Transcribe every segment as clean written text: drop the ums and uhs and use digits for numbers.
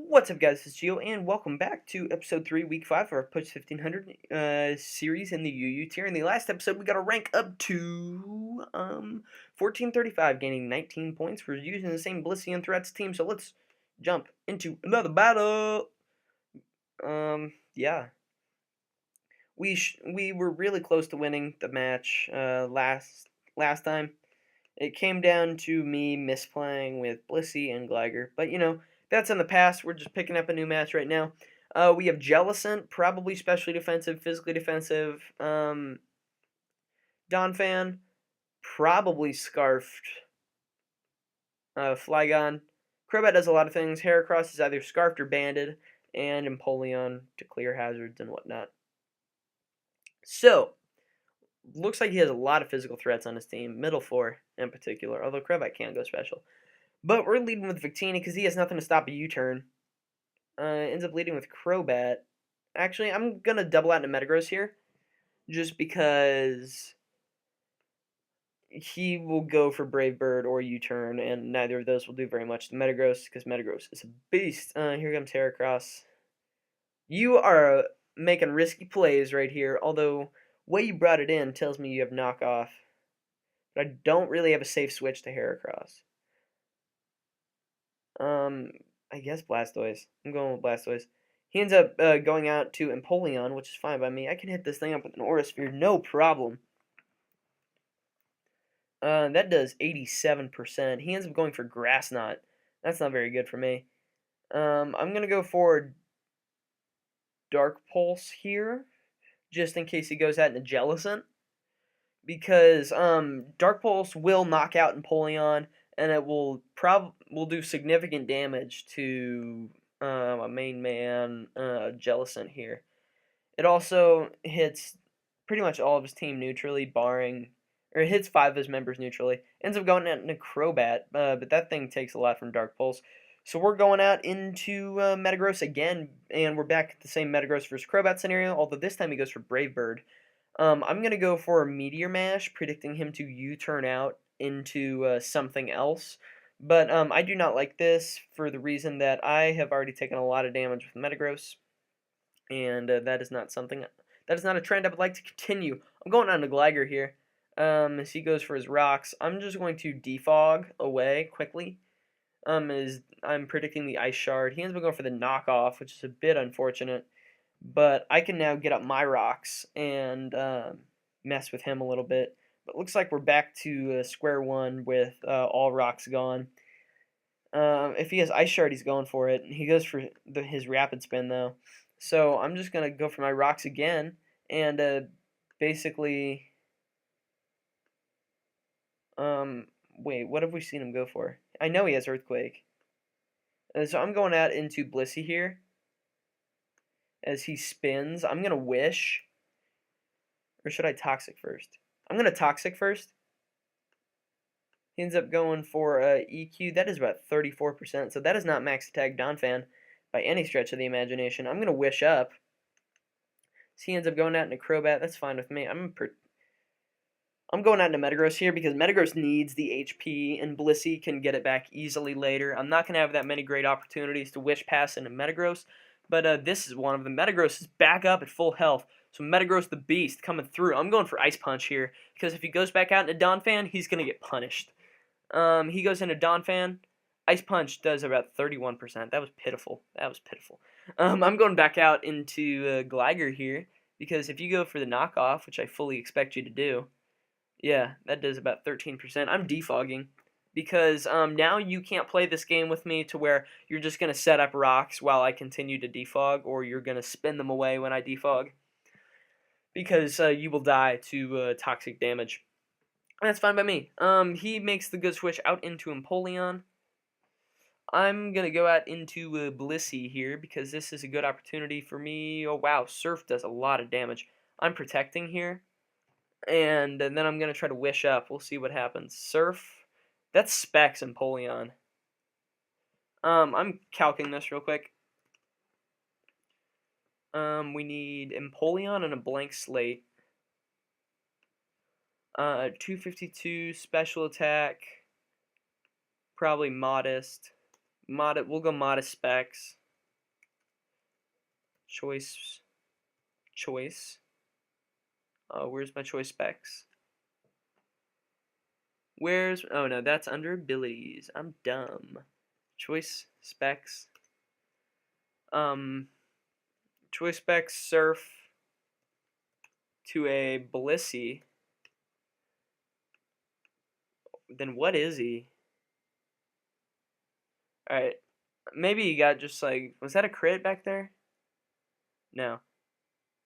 What's up, guys? It's Geo, and welcome back to episode 3, week 5 of our Push 1500 series in the UU tier. In the last episode, we got a rank up to 1435, gaining 19 points. We're using the same Blissey and Threats team, so let's jump into another battle. Yeah. We were really close to winning the match last time. It came down to me misplaying with Blissey and Gliger, but you know, that's in the past. We're just picking up a new match right now. We have Jellicent, probably specially defensive, physically defensive. Donphan, probably Scarfed. Flygon. Crobat does a lot of things. Heracross is either Scarfed or Banded, and Empoleon to clear hazards and whatnot. So, looks like he has a lot of physical threats on his team, middle four in particular, although Crobat can go special. But we're leading with Victini because he has nothing to stop a U-turn. Ends up leading with Crobat. Actually, I'm going to double out into Metagross here, just because he will go for Brave Bird or U-turn, and neither of those will do very much to Metagross, because Metagross is a beast. Here comes Heracross. You are making risky plays right here, although way you brought it in tells me you have knockoff. But I don't really have a safe switch to Heracross. I guess Blastoise. I'm going with Blastoise. He ends up going out to Empoleon, which is fine by me. I can hit this thing up with an Aura Sphere, no problem. That does 87%. He ends up going for Grass Knot. That's not very good for me. I'm going to go for Dark Pulse here, just in case he goes out into Jellicent. Because Dark Pulse will knock out Empoleon, and it will do significant damage to a main man Jellicent here. It also hits pretty much all of his team neutrally, it hits 5 of his members neutrally. Ends up going out into Crobat, but that thing takes a lot from Dark Pulse. So we're going out into Metagross again, and we're back at the same Metagross versus Crobat scenario, although this time he goes for Brave Bird. I'm going to go for a Meteor Mash, predicting him to U-turn out into something else. But I do not like this for the reason that I have already taken a lot of damage with Metagross. And that is not a trend I would like to continue. I'm going on to Gliger here. As he goes for his rocks, I'm just going to defog away quickly. As I'm predicting the Ice Shard. He ends up going for the knockoff, which is a bit unfortunate. But I can now get up my rocks and mess with him a little bit. But it looks like we're back to square one with all rocks gone. If he has Ice Shard, he's going for it. He goes for his Rapid Spin, though. So I'm just going to go for my rocks again. And basically... wait, what have we seen him go for? I know he has Earthquake. So I'm going out into Blissey here. As he spins, I'm going to Wish. Or should I Toxic first? I'm going to Toxic first. He ends up going for EQ. That is about 34%. So that is not max attack Donphan by any stretch of the imagination. I'm going to Wish up. So he ends up going out into Crobat. That's fine with me. I'm going out into Metagross here because Metagross needs the HP, and Blissey can get it back easily later. I'm not going to have that many great opportunities to Wish Pass into Metagross. But this is one of them. Metagross is back up at full health. So Metagross the Beast coming through. I'm going for Ice Punch here. Because if he goes back out into Donphan, he's going to get punished. He goes into Donphan. Ice Punch does about 31%. That was pitiful. I'm going back out into Gliger here. Because if you go for the knockoff, which I fully expect you to do, yeah, that does about 13%. I'm defogging. Because now you can't play this game with me to where you're just going to set up rocks while I continue to defog, or you're going to spin them away when I defog. Because you will die to toxic damage. That's fine by me. He makes the good switch out into Empoleon. I'm going to go out into Blissey here, because this is a good opportunity for me. Oh, wow, Surf does a lot of damage. I'm protecting here. And then I'm going to try to Wish up. We'll see what happens. Surf. That's Specs Empoleon. I'm calcing this real quick. We need Empoleon and a blank slate. 252 special attack. Probably modest. We'll go modest specs. Choice. Where's my choice specs? Oh no, that's under abilities. I'm dumb. Choice specs. Choice specs surf to a Blissey. Then what is he? Alright. Maybe he got just like, was that a crit back there? No.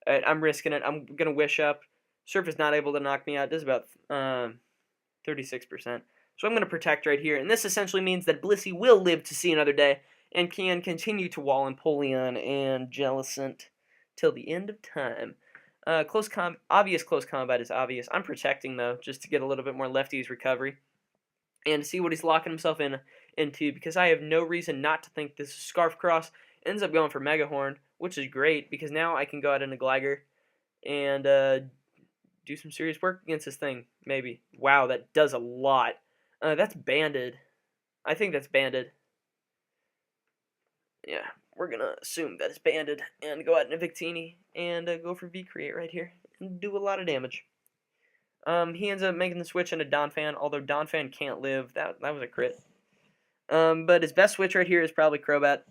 Alright, I'm risking it. I'm gonna wish up. Surf is not able to knock me out. This is about 36%. So I'm gonna protect right here. And this essentially means that Blissey will live to see another day and can continue to wall Empoleon and Jellicent till the end of time. Obvious close combat is obvious. I'm protecting though, just to get a little bit more lefties recovery and to see what he's locking himself into, because I have no reason not to think this Scarf Cross ends up going for Mega Horn, which is great because now I can go out into Gligar and do some serious work against this thing. Maybe. Wow, that does a lot. That's banded. I think that's banded. Yeah, we're gonna assume that it's banded and go out into Victini and go for V-Create right here and do a lot of damage. He ends up making the switch into Donphan, although Donphan can't live. That was a crit. But his best switch right here is probably Crobat.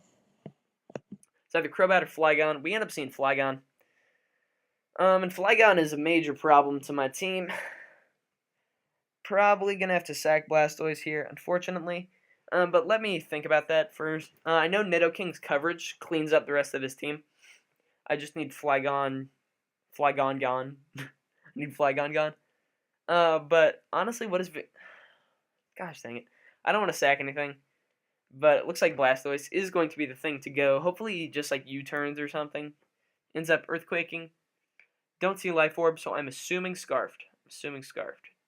It's either Crobat or Flygon. We end up seeing Flygon. And Flygon is a major problem to my team. Probably going to have to sack Blastoise here, unfortunately. But let me think about that first. I know Nidoking's coverage cleans up the rest of his team. I just need Flygon gone. I need Flygon gone. But honestly, what is... Gosh dang it. I don't want to sack anything. But it looks like Blastoise is going to be the thing to go. Hopefully he just like U-turns or something. Ends up Earthquaking. Don't see Life Orb, so I'm assuming Scarfed.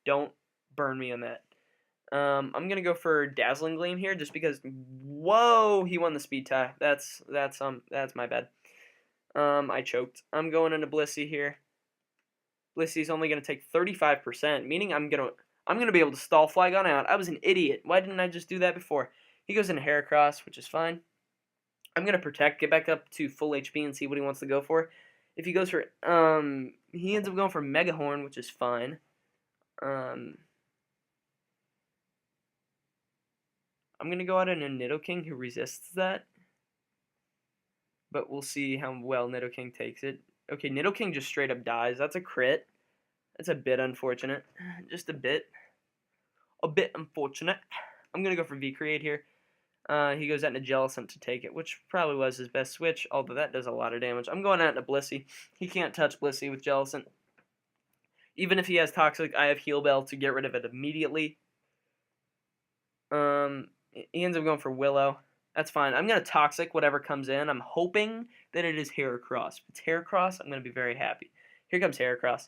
Don't burn me on that. I'm going to go for Dazzling Gleam here just because... Whoa! He won the speed tie. That's my bad. I choked. I'm going into Blissey here. Blissey's only going to take 35%, meaning I'm going to be able to stall Flygon out. I was an idiot. Why didn't I just do that before? He goes into Heracross, which is fine. I'm going to protect, get back up to full HP and see what he wants to go for. If he goes for, he ends up going for Mega Horn, which is fine. I'm going to go out in a Nidoking who resists that. But we'll see how well Nidoking takes it. Okay, Nidoking just straight up dies. That's a crit. That's a bit unfortunate. Just a bit. A bit unfortunate. I'm going to go for V-Create here. He goes out into Jellicent to take it, which probably was his best switch, although that does a lot of damage. I'm going out into Blissey. He can't touch Blissey with Jellicent. Even if he has Toxic, I have Heal Bell to get rid of it immediately. He ends up going for Willow. That's fine. I'm going to Toxic whatever comes in. I'm hoping that it is Heracross. If it's Heracross, I'm going to be very happy. Here comes Heracross.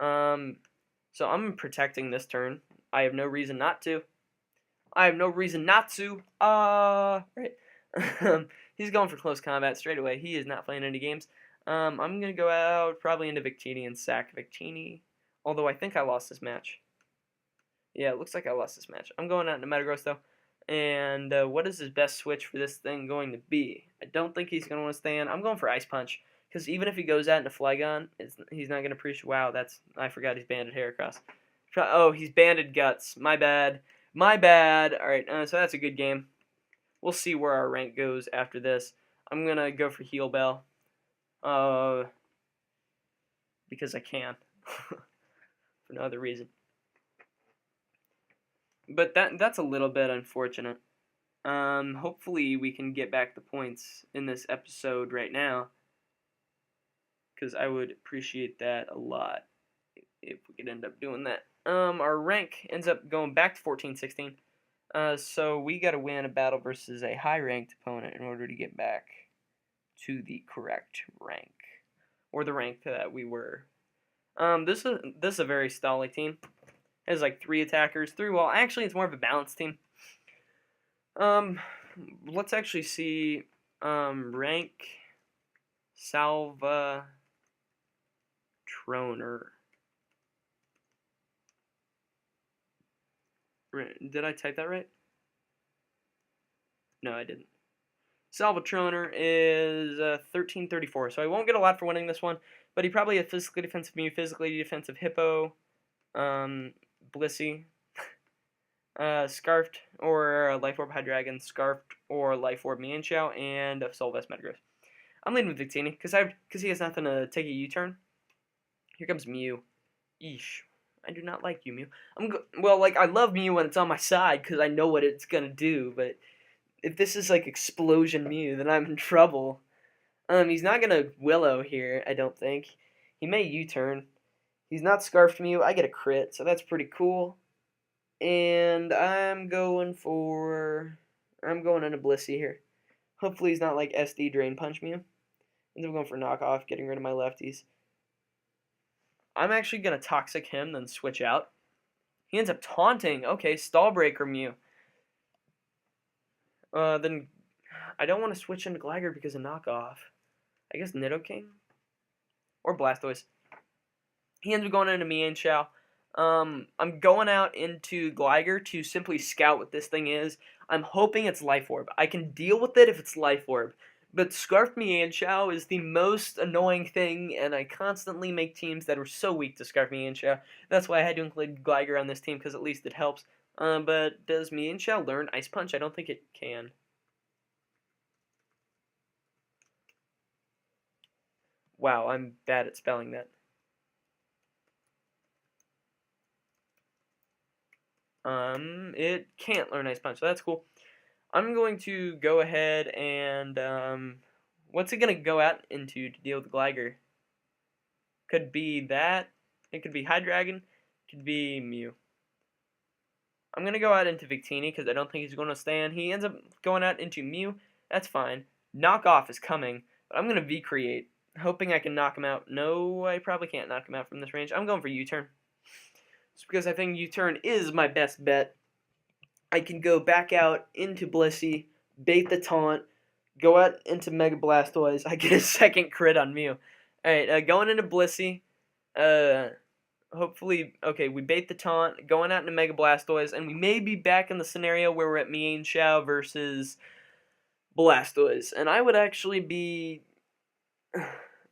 So I'm protecting this turn. I have no reason not to. Right. He's going for close combat straight away. He is not playing any games. I'm going to go out probably into Victini and sack Victini. Although I think I lost this match. Yeah, it looks like I lost this match. I'm going out into Metagross though. And what is his best switch for this thing going to be? I don't think he's going to want to stand. I'm going for Ice Punch. Because even if he goes out into Flygon, he's not going to appreciate... Wow, I forgot he's banded Heracross. Oh, he's banded Guts. My bad. Alright, so that's a good game. We'll see where our rank goes after this. I'm going to go for Heal Bell. Because I can. For no other reason. But that's a little bit unfortunate. Hopefully we can get back the points in this episode right now. Because I would appreciate that a lot if we could end up doing that. Our rank ends up going back to 14-16. So we got to win a battle versus a high-ranked opponent in order to get back to the correct rank. Or the rank that we were. This is a very stally team. It has like 3 attackers, 3 wall. Actually, it's more of a balanced team. Let's actually see rank Salva Troner. Did I type that right? No, I didn't. Salvatroner is 1334, so I won't get a lot for winning this one, but he probably has physically defensive Mew, physically defensive Hippo, Blissey, Scarfed or Life Orb Hydreigon, Scarfed or Life Orb Mienshao, and Solvest Metagross. I'm leading with Victini because he has nothing to take a U-turn. Here comes Mew. Eesh. I do not like you, Mew. Well, like, I love Mew when it's on my side because I know what it's gonna do, but if this is like Explosion Mew, then I'm in trouble. He's not gonna Willow here, I don't think. He may U-turn. He's not Scarfed Mew. I get a crit, so that's pretty cool. And I'm going into Blissey here. Hopefully he's not like SD Drain Punch Mew. Ends up going for knockoff, getting rid of my lefties. I'm actually going to Toxic him, then switch out. He ends up taunting. Okay, Stall Breaker Mew. Then I don't want to switch into Gligar because of knockoff. I guess Nidoking? Or Blastoise. He ends up going into Mienshao. I'm going out into Gligar to simply scout what this thing is. I'm hoping it's Life Orb. I can deal with it if it's Life Orb. But Scarfed Mienshao is the most annoying thing, and I constantly make teams that are so weak to Scarfed Mienshao. That's why I had to include Gligar on this team, because at least it helps. But does Mienshao learn Ice Punch? I don't think it can. Wow, I'm bad at spelling that. It can't learn Ice Punch, so that's cool. I'm going to go ahead and, what's it going to go out into to deal with Gligar? Could be that. It could be Hydreigon. It could be Mew. I'm going to go out into Victini because I don't think he's going to stand. He ends up going out into Mew. That's fine. Knockoff is coming, but I'm going to V-Create, hoping I can knock him out. No, I probably can't knock him out from this range. I'm going for U-Turn. It's because I think U-Turn is my best bet. I can go back out into Blissey, bait the taunt, go out into Mega Blastoise. I get a second crit on Mew. Alright, going into Blissey. Hopefully, okay, we bait the taunt, going out into Mega Blastoise, and we may be back in the scenario where we're at Mienshao versus Blastoise. And I would actually be...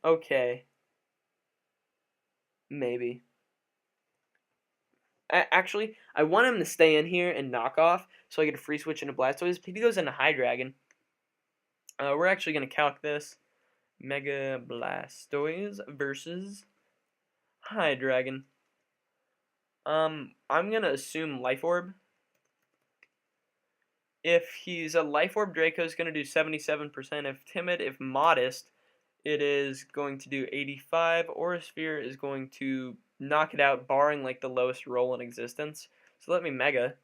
okay. Maybe. Actually, I want him to stay in here and knock off, so I get a free switch into Blastoise. If he goes into Hydreigon, we're actually going to calc this. Mega Blastoise versus Hydreigon. I'm going to assume Life Orb. If he's a Life Orb, Draco's going to do 77%. If Timid, if Modest, it is going to do 85. Aura Sphere is going to knock it out, barring like the lowest roll in existence. So let me Mega.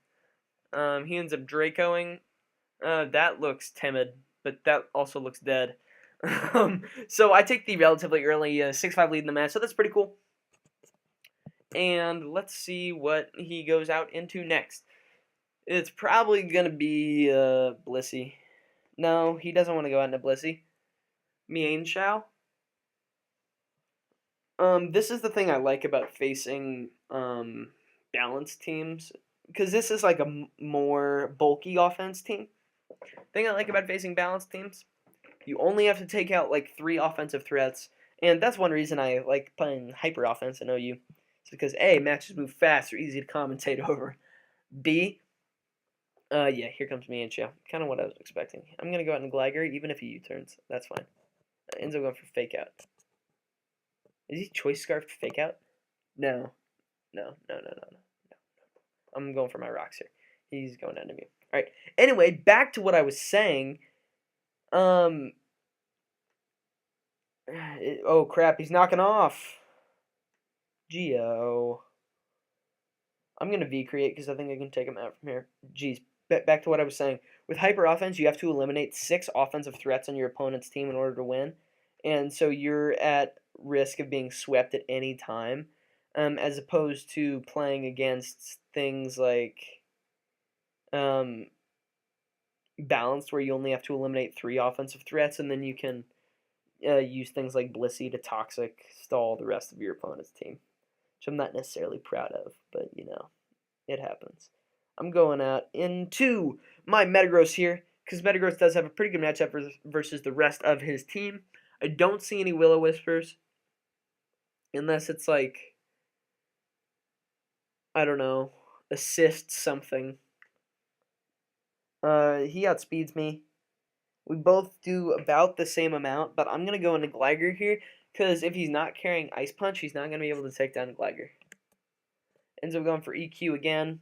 He ends up Dracoing. That looks timid, but that also looks dead. So I take the relatively early 6-5 lead in the match, so that's pretty cool. And let's see what he goes out into next. It's probably going to be Blissey. No, he doesn't want to go out into Blissey. Mienshao. This is the thing I like about facing balanced teams, because this is like a more bulky offense team. Thing I like about facing balanced teams, you only have to take out like 3 offensive threats, and that's one reason I like playing hyper offense in OU. It's because A, matches move fast, they're easy to commentate over. B, yeah, here comes Mienshao. Kind of what I was expecting. I'm gonna go out in Gligar, even if he U-turns. That's fine. Ends up going for Fake Out. Is he Choice Scarfed Fake Out? No. No. I'm going for my rocks here. He's going down to me. Alright. Anyway, back to what I was saying. Oh crap, he's knocking off. Geo. I'm going to V-Create because I think I can take him out from here. Jeez. Back to what I was saying. With Hyper Offense, you have to eliminate 6 offensive threats on your opponent's team in order to win. And so you're at risk of being swept at any time, as opposed to playing against things like balanced, where you only have to eliminate 3 offensive threats, and then you can use things like Blissey to toxic stall the rest of your opponent's team, which I'm not necessarily proud of, but you know, it happens. I'm going out into my Metagross here, because Metagross does have a pretty good matchup versus the rest of his team. I don't see any Will-O-Whispers, unless it's like, I don't know, assist something. He outspeeds me. We both do about the same amount, but I'm going to go into Gligar here, because if he's not carrying Ice Punch, he's not going to be able to take down Gligar. Ends up going for EQ again.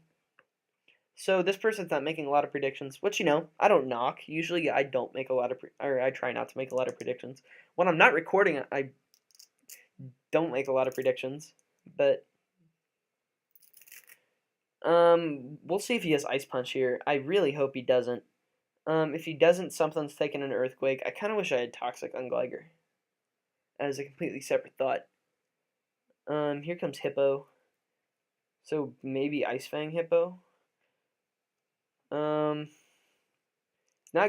So this person's not making a lot of predictions, which, I don't knock. Usually I don't make a lot of, or I try not to make a lot of predictions. When I'm not recording, I don't make a lot of predictions, but we'll see if he has Ice Punch here. I really hope he doesn't. If he doesn't, something's taking an Earthquake. I kind of wish I had Toxic on Gligar as a completely separate thought. Here comes Hippo. So maybe Ice Fang Hippo. Not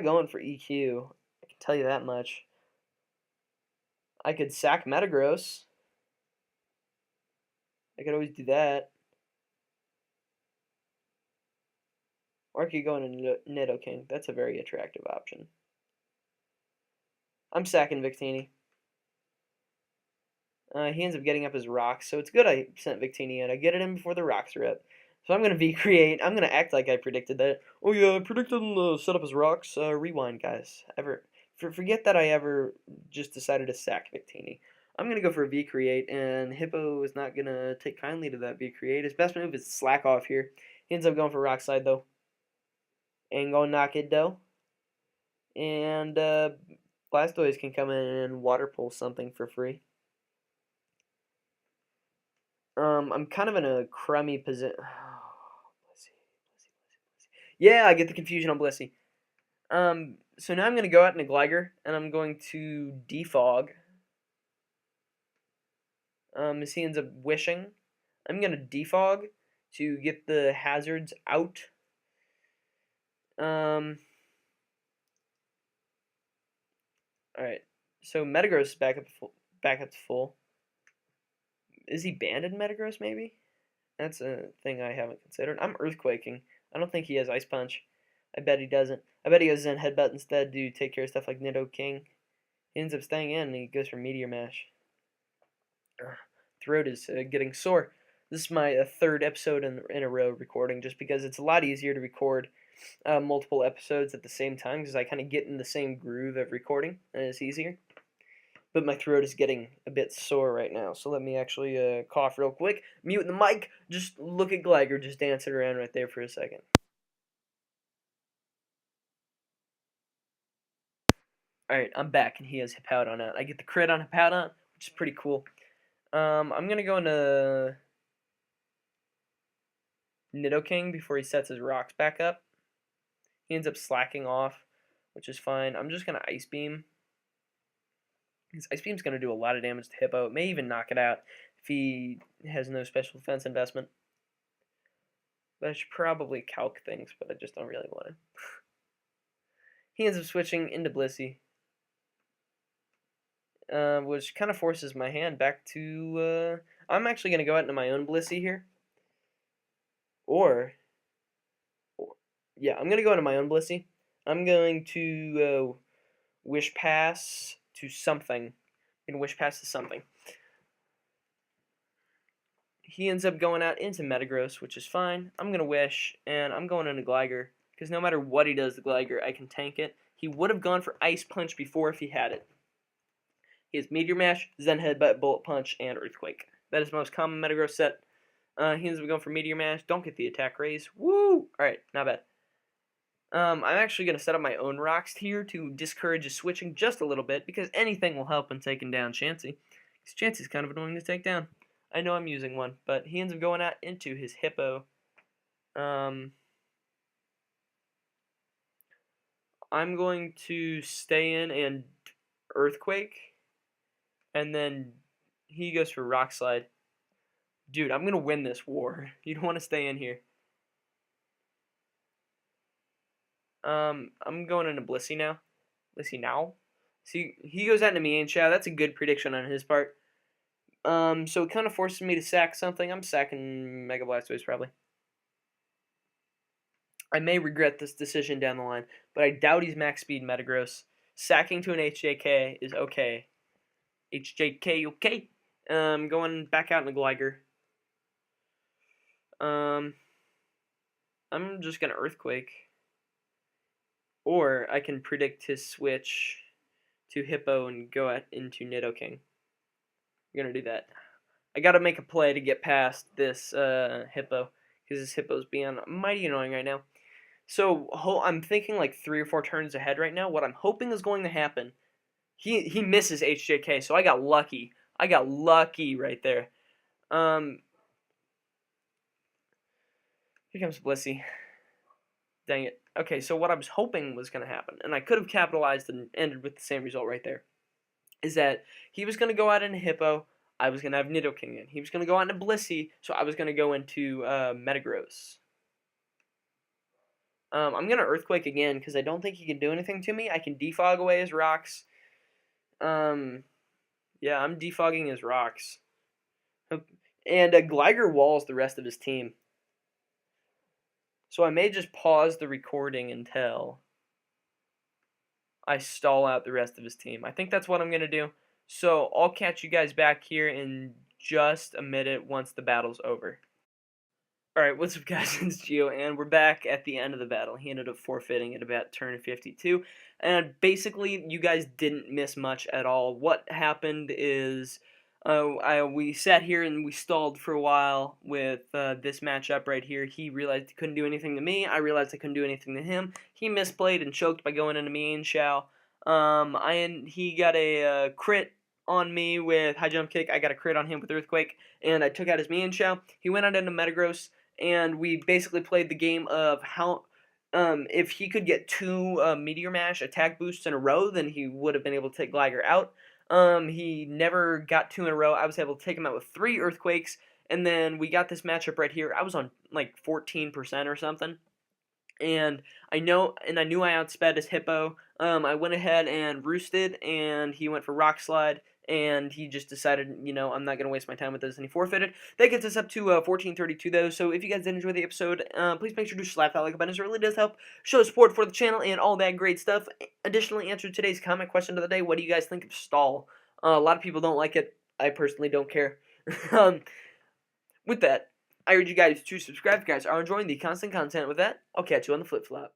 going for EQ. I can tell you that much. I could sack Metagross. I could always do that. Or I could go into Nidoking. That's a very attractive option. I'm sacking Victini. He ends up getting up his rocks, so it's good I sent Victini in. I get it in before the rocks are up. So I'm going to V-Create. I'm going to act like I predicted that. Oh yeah, I predicted him to set up his rocks. Rewind, guys. Forget that I ever just decided to sack Victini. I'm going to go for a V-Create, and Hippo is not going to take kindly to that V-Create. His best move is Slack Off here. He ends up going for Rock Slide, though. And go Knock It, though. And Blastoise can come in and Water Pull something for free. I'm kind of in a crummy position. Oh, Blissey. Yeah, I get the confusion on Blissey. So now I'm going to go out into Gligar, and I'm going to Defog. As he ends up wishing, I'm going to Defog to get the hazards out. Alright, so Metagross is back up to full. Is he banded Metagross, maybe? That's a thing I haven't considered. I'm Earthquaking. I don't think he has Ice Punch. I bet he doesn't. I bet he goes Zen Headbutt instead to take care of stuff like Nidoking. He ends up staying in, and he goes for Meteor Mash. Throat is getting sore. This is my third episode in a row recording, just because it's a lot easier to record multiple episodes at the same time, because I kind of get in the same groove of recording, and it's easier. But my throat is getting a bit sore right now, so let me actually cough real quick. Mute the mic. Just look at Gligar just dancing around right there for a second. Alright, I'm back, and he has Hippowdon out. I get the crit on Hippowdon, which is pretty cool. I'm going to go into Nidoking before he sets his rocks back up. He ends up slacking off, which is fine. I'm just going to Ice Beam. His Ice Beam's going to do a lot of damage to Hippo. It may even knock it out if he has no special defense investment. But I should probably calc things, but I just don't really want to. He ends up switching into Blissey, which kind of forces my hand back to... I'm actually going to go out into my own Blissey here. Yeah, I'm going to go into my own Blissey. I'm going to Wish Pass to something. I'm going to Wish Pass to something. He ends up going out into Metagross, which is fine. I'm going to Wish, and I'm going into Gligar, because no matter what he does to Gligar, I can tank it. He would have gone for Ice Punch before if he had it. He has Meteor Mash, Zen Headbutt, Bullet Punch, and Earthquake. That is the most common Metagross set. He ends up going for Meteor Mash. Don't get the attack raise. Woo! Alright, not bad. I'm actually going to set up my own rocks here to discourage his switching just a little bit, because anything will help when taking down Chansey. Because Chansey's kind of annoying to take down. I know I'm using one, but he ends up going out into his Hippo. I'm going to stay in and Earthquake, and then he goes for Rock Slide. Dude, I'm going to win this war. You don't want to stay in here. I'm going into Blissey now. Blissey now? See, he goes out into Mienshao. That's a good prediction on his part. So it kind of forces me to sack something. I'm sacking Mega Blastoise, probably. I may regret this decision down the line, but I doubt he's max speed Metagross. Sacking to an HJK is okay. HJK, okay. Going back out in the Gligar. I'm just going to Earthquake. Or I can predict his switch to Hippo and go into Nidoking. I'm going to do that. I got to make a play to get past this Hippo, because this Hippo's being mighty annoying right now. So I'm thinking like 3 or 4 turns ahead right now. What I'm hoping is going to happen, he misses HJK, so I got lucky. I got lucky right there. Here comes Blissey. Dang it. Okay, so what I was hoping was going to happen, and I could have capitalized and ended with the same result right there, is that he was going to go out into Hippo, I was going to have Nidoking in. He was going to go out into Blissey, so I was going to go into Metagross. I'm going to Earthquake again, because I don't think he can do anything to me. I can defog away his rocks. Yeah, I'm defogging his rocks. And Gligar walls the rest of his team. So I may just pause the recording until I stall out the rest of his team. I think that's what I'm going to do. So I'll catch you guys back here in just a minute once the battle's over. Alright, what's up guys, it's Geo, and we're back at the end of the battle. He ended up forfeiting at about turn 52, and basically, you guys didn't miss much at all. What happened is, we sat here and we stalled for a while with this matchup right here. He realized he couldn't do anything to me, I realized I couldn't do anything to him. He misplayed and choked by going into me and Shao. He got a crit on me with High Jump Kick, I got a crit on him with Earthquake, and I took out his Mian Shao. He went out into Metagross, and we basically played the game of how, if he could get 2 Meteor Mash attack boosts in a row, then he would have been able to take Gligar out. He never got 2 in a row. I was able to take him out with 3 Earthquakes, and then we got this matchup right here. I was on like 14% or something. And I knew I outsped his Hippo. I went ahead and roosted, and he went for Rock Slide, and he just decided, you know, I'm not going to waste my time with this, and he forfeited. That gets us up to 1432, though, so if you guys did enjoy the episode, please make sure to slap that like button. It really does help show support for the channel and all that great stuff. Additionally, answer today's comment question of the day: what do you guys think of Stall? A lot of people don't like it. I personally don't care. With that, I urge you guys to subscribe if you guys are enjoying the constant content. With that, I'll catch you on the flip-flop.